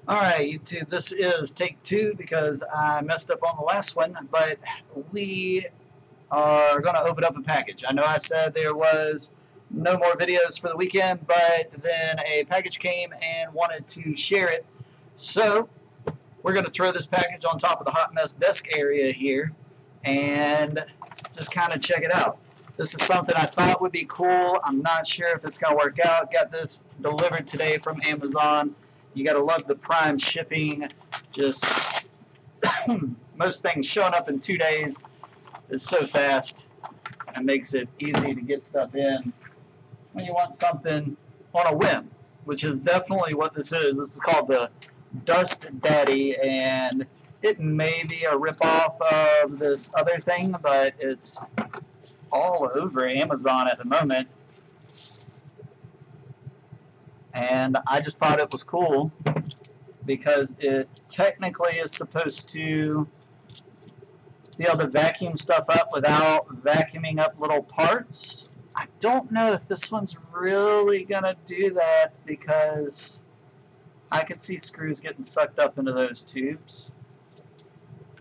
Alright, YouTube, this is take two because I messed up on the last one, but we are going to open up a package. I know I said there was no more videos for the weekend, but then a package came and wanted to share it. So, we're going to throw this package on top of the hot mess desk area here and just kind of check it out. This is something I thought would be cool. I'm not sure if it's going to work out. Got this delivered today from Amazon. You got to love the Prime shipping. Just most things showing up in 2 days is so fast and makes it easy to get stuff in when you want something on a whim, which is definitely what this is. This is called the Dust Daddy, and it may be a ripoff of this other thing, but it's all over Amazon at the moment. And I just thought it was cool because it technically is supposed to be able to vacuum stuff up without vacuuming up little parts. I don't know if this one's really gonna do that because I could see screws getting sucked up into those tubes.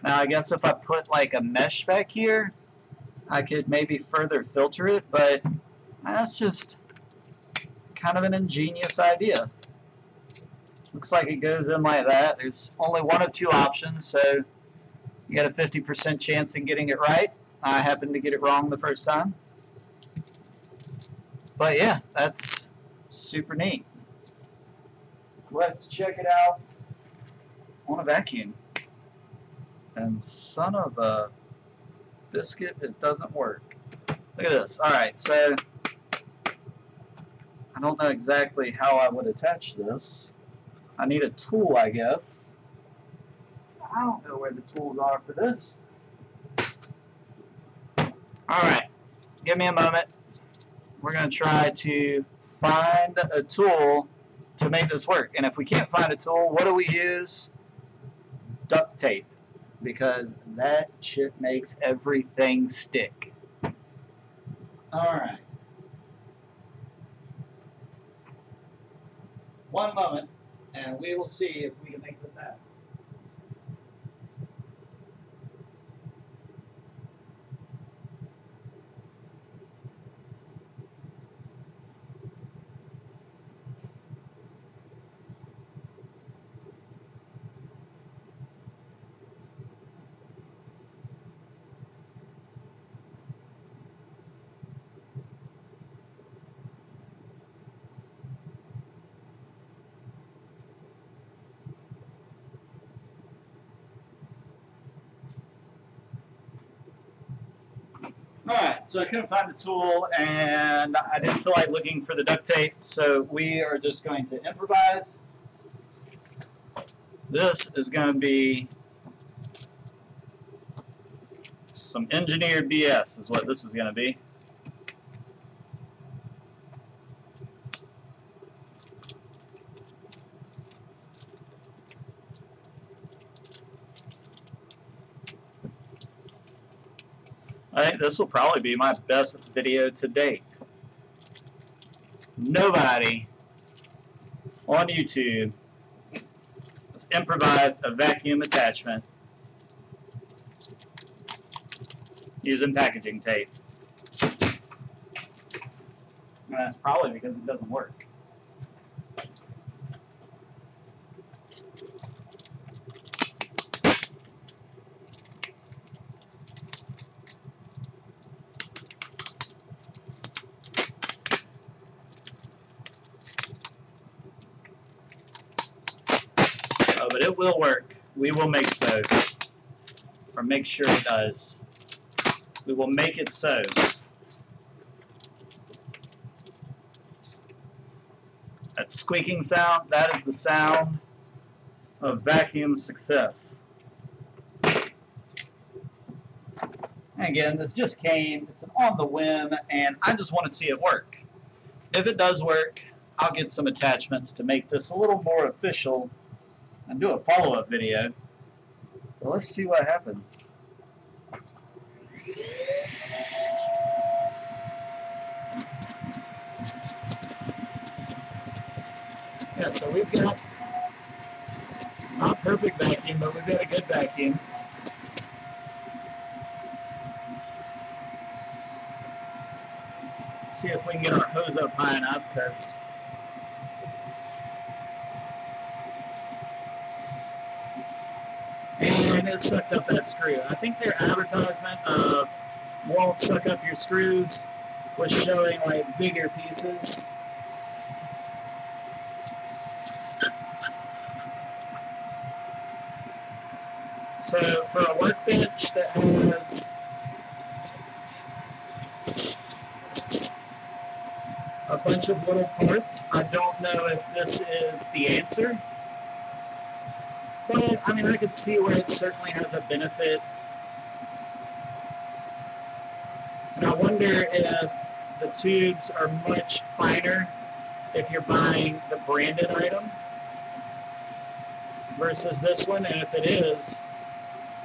Now I guess if I put like a mesh back here, I could maybe further filter it, but that's just kind of an ingenious idea. Looks like it goes in like that. There's only one of two options, so you got a 50% chance in getting it right. I happened to get it wrong the first time. But yeah, that's super neat. Let's check it out on a vacuum. And son of a biscuit, it doesn't work. Look at this. Alright, so I don't know exactly how I would attach this. I need a tool, I guess. I don't know where the tools are for this. Alright, give me a moment. We're going to try to find a tool to make this work. And if we can't find a tool, what do we use? Duct tape. Because that shit makes everything stick. Alright. One moment, and we will see if we can make this happen. Alright, so I couldn't find the tool, and I didn't feel like looking for the duct tape, so we are just going to improvise. This is going to be some engineered BS, is what this is going to be. I think this will probably be my best video to date. Nobody on YouTube has improvised a vacuum attachment using packaging tape. And that's probably because it doesn't work. Oh, but it will work. We will make so. Or make sure it does. We will make it so. That squeaking sound, that is the sound of vacuum success. And again, this just came. It's an on the whim, and I just want to see it work. If it does work, I'll get some attachments to make this a little more official and do a follow-up video. But let's see what happens. Yeah, so we've got Not perfect vacuum, but we've got a good vacuum. See if we can get our hose up high enough, because and it sucked up that screw. I think their advertisement of won't suck up your screws was showing like bigger pieces. So for a workbench that has a bunch of little parts, I don't know if this is the answer. But I mean, I could see where it certainly has a benefit. And I wonder if the tubes are much finer if you're buying the branded item versus this one. And if it is,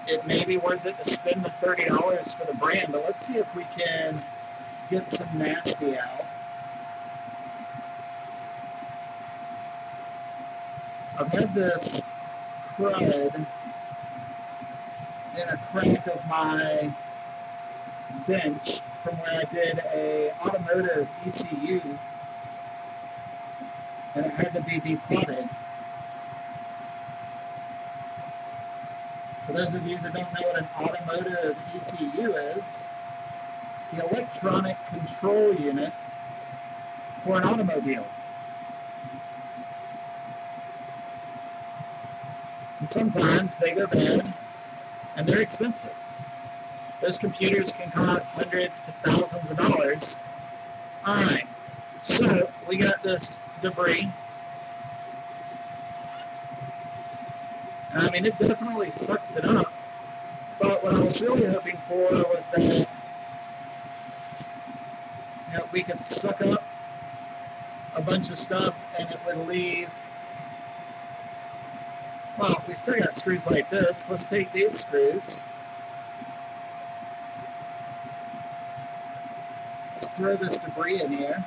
it may be worth it to spend the $30 for the brand. But let's see if we can get some nasty out. I've had this crud in a crack of my bench from where I did a automotive ECU, and it had to be depotted. For those of you that don't know what an automotive ECU is, it's the electronic control unit for an automobile. And sometimes they go bad, and they're expensive. Those computers can cost hundreds to thousands of dollars. Alright, so we got this debris. And I mean, it definitely sucks it up. But what I was really hoping for was that we could suck up a bunch of stuff and it would leave. Well, we still got screws like this. Let's take these screws. Let's throw this debris in here.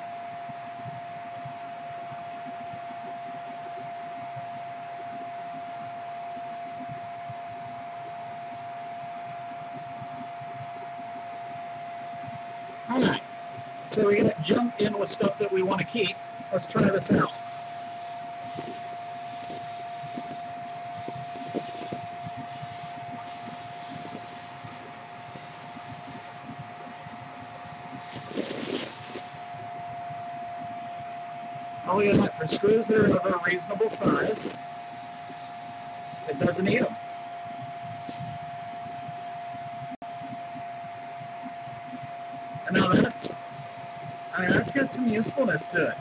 Alright, so we got junk in with stuff that we want to keep. Let's try this out. All we got for screws that are of a reasonable size, it doesn't eat them. And now that's got some usefulness to it.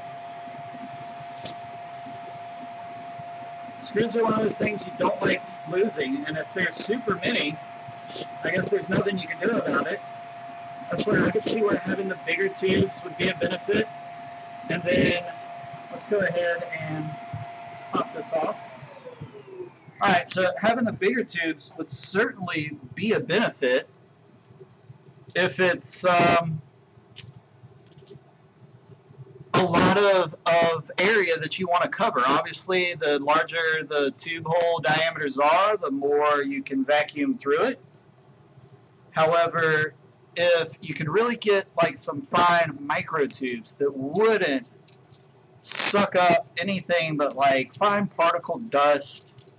Screws are one of those things you don't like losing, and if there's super many, I guess there's nothing you can do about it. That's where I could see where having the bigger tubes would be a benefit. And then let's go ahead and pop this off. Alright, so having the bigger tubes would certainly be a benefit if it's a lot of area that you want to cover. Obviously, the larger the tube hole diameters are, the more you can vacuum through it. However, if you could really get like some fine micro tubes that wouldn't suck up anything but like fine particle dust,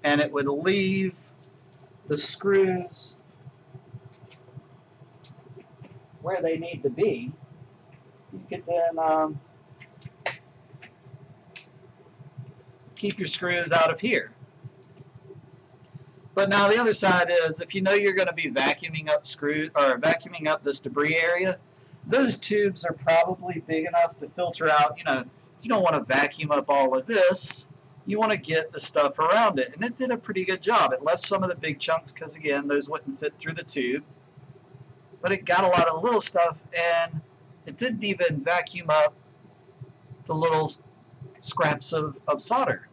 and it would leave the screws where they need to be, you could then keep your screws out of here. But now the other side is, if you know you're going to be vacuuming up screws or vacuuming up this debris area, those tubes are probably big enough to filter out. You don't want to vacuum up all of this. You want to get the stuff around it, and it did a pretty good job. It left some of the big chunks because, again, those wouldn't fit through the tube. But it got a lot of the little stuff, and it didn't even vacuum up the little scraps of solder,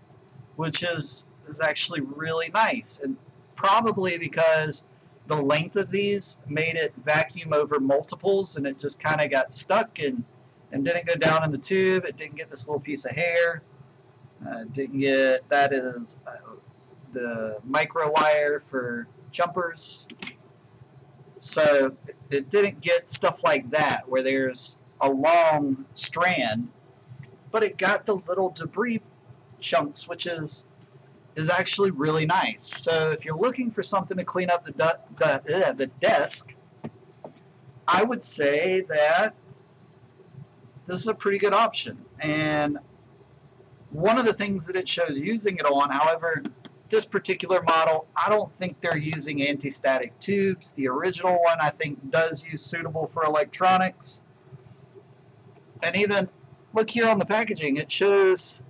which is actually really nice. And probably because the length of these made it vacuum over multiples, and it just kind of got stuck and didn't go down in the tube. It didn't get this little piece of hair. Didn't get, that is the micro wire for jumpers. So it didn't get stuff like that where there's a long strand, but it got the little debris chunks, which is actually really nice. So if you're looking for something to clean up the desk, I would say that this is a pretty good option. And one of the things that it shows using it on, however, this particular model, I don't think they're using anti-static tubes. The original one, I think, does use suitable for electronics. And even, look here on the packaging, it shows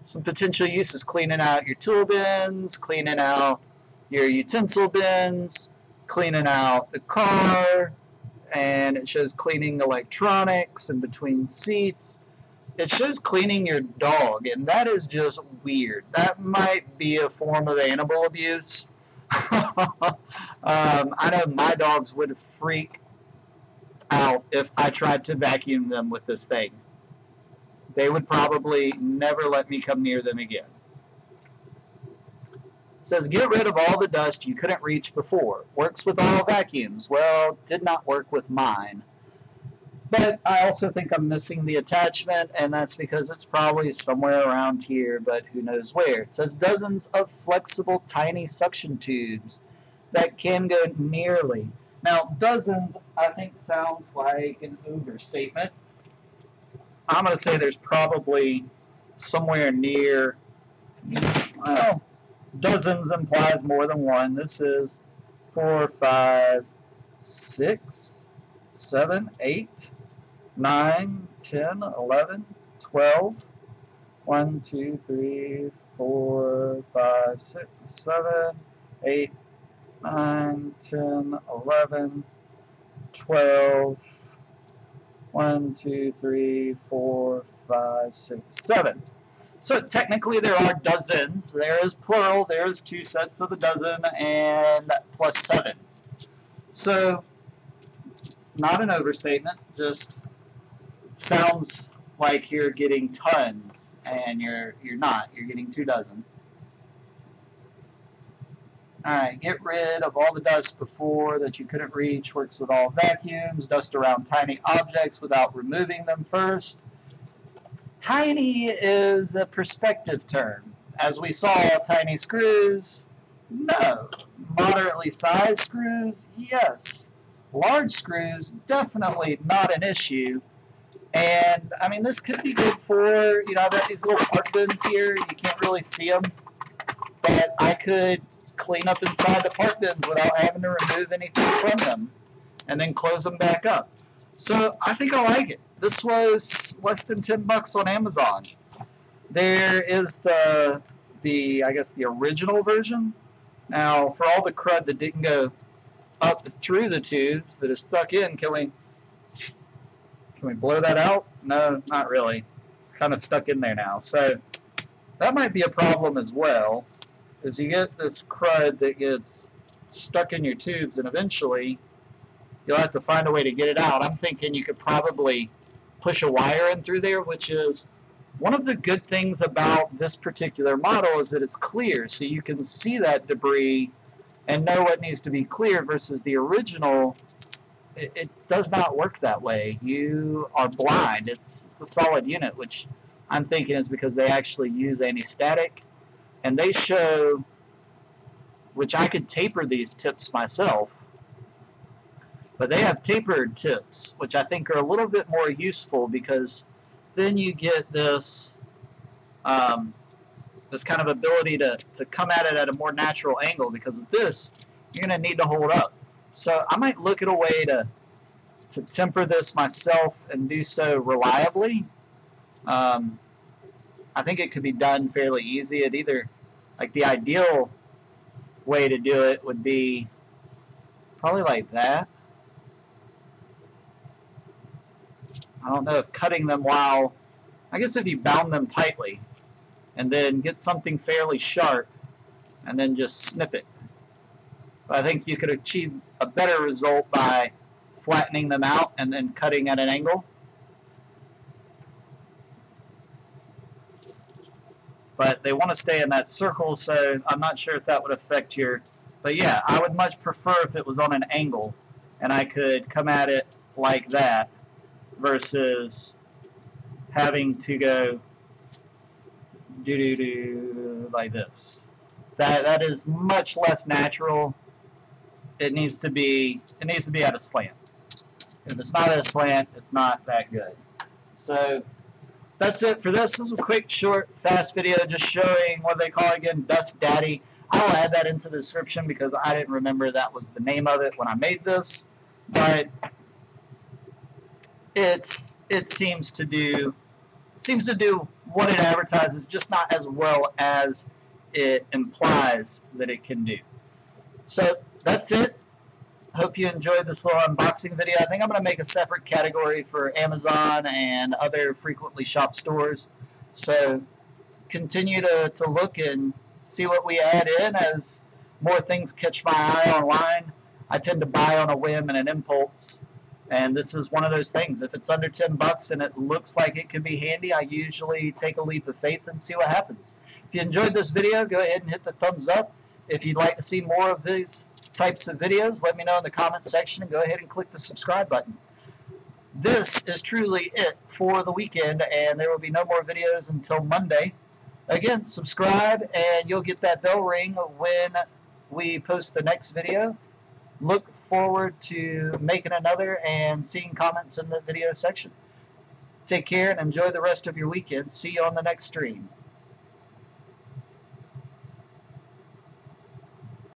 some potential uses: cleaning out your tool bins, cleaning out your utensil bins, cleaning out the car, and it shows cleaning electronics in between seats. It shows cleaning your dog, and that is just weird. That might be a form of animal abuse. I know my dogs would freak out if I tried to vacuum them with this thing. They would probably never let me come near them again. It says, get rid of all the dust you couldn't reach before. Works with all vacuums. Well, did not work with mine. But I also think I'm missing the attachment, and that's because it's probably somewhere around here, but who knows where. It says dozens of flexible tiny suction tubes that can go nearly. Now, dozens, I think, sounds like an overstatement. I'm going to say there's probably somewhere near, well, dozens implies more than one. This is 4, 5, 6, 7, 8, 9, 10, 11, 12, 1, 2, 3, 4, 5, 6, 7, 8, 9, 10, 11, 12, 1, 2, 3, 4, 5, 6, 7. So technically there are dozens. There is plural. There is 2 sets of a dozen and plus 7. So not an overstatement. Just sounds like you're getting tons, and you're not. You're getting 2 dozen. Alright, get rid of all the dust before that you couldn't reach. Works with all vacuums. Dust around tiny objects without removing them first. Tiny is a perspective term. As we saw, tiny screws, no. Moderately sized screws, yes. Large screws, definitely not an issue. And, I mean, this could be good for, you know, I've got these little part bins here. You can't really see them. But I could clean up inside the part bins without having to remove anything from them and then close them back up. So I think I like it. This was less than $10 on Amazon. There is the I guess the original version. Now, for all the crud that didn't go up through the tubes that is stuck in, can we blow that out? No, not really. It's kind of stuck in there now. So that might be a problem as well, is you get this crud that gets stuck in your tubes, and eventually you'll have to find a way to get it out. I'm thinking you could probably push a wire in through there, which is one of the good things about this particular model, is that it's clear, so you can see that debris and know what needs to be clear, versus the original, it does not work that way. You are blind. It's a solid unit, which I'm thinking is because they actually use anti-static, and they show, which I could taper these tips myself, but they have tapered tips, which I think are a little bit more useful, because then you get this this kind of ability to come at it at a more natural angle, because of this, you're going to need to hold up. So I might look at a way to temper this myself and do so reliably. I think it could be done fairly easy. It either, like, the ideal way to do it would be probably like that. I don't know if cutting them while, I guess if you bound them tightly and then get something fairly sharp and then just snip it. But I think you could achieve a better result by flattening them out and then cutting at an angle. but they want to stay in that circle, so I'm not sure if that would affect your, but yeah, I would much prefer if it was on an angle and I could come at it like that versus having to go do like this. That is much less natural. It needs to be at a slant. If it's not at a slant, it's not that good. So that's it for this. This is a quick, short, fast video just showing what they call again Dust Daddy. I'll add that into the description because I didn't remember that was the name of it when I made this. But it seems to do what it advertises, just not as well as it implies that it can do. So that's it. Hope you enjoyed this little unboxing video. I think I'm going to make a separate category for Amazon and other frequently shopped stores. So continue to look and see what we add in as more things catch my eye online. I tend to buy on a whim and an impulse, and this is one of those things. If it's under 10 bucks and it looks like it could be handy, I usually take a leap of faith and see what happens. If you enjoyed this video, go ahead and hit the thumbs up. If you'd like to see more of these types of videos, let me know in the comments section and go ahead and click the subscribe button. This is truly it for the weekend, and there will be no more videos until Monday. Again, subscribe and you'll get that bell ring when we post the next video. Look forward to making another and seeing comments in the video section. Take care and enjoy the rest of your weekend. See you on the next stream.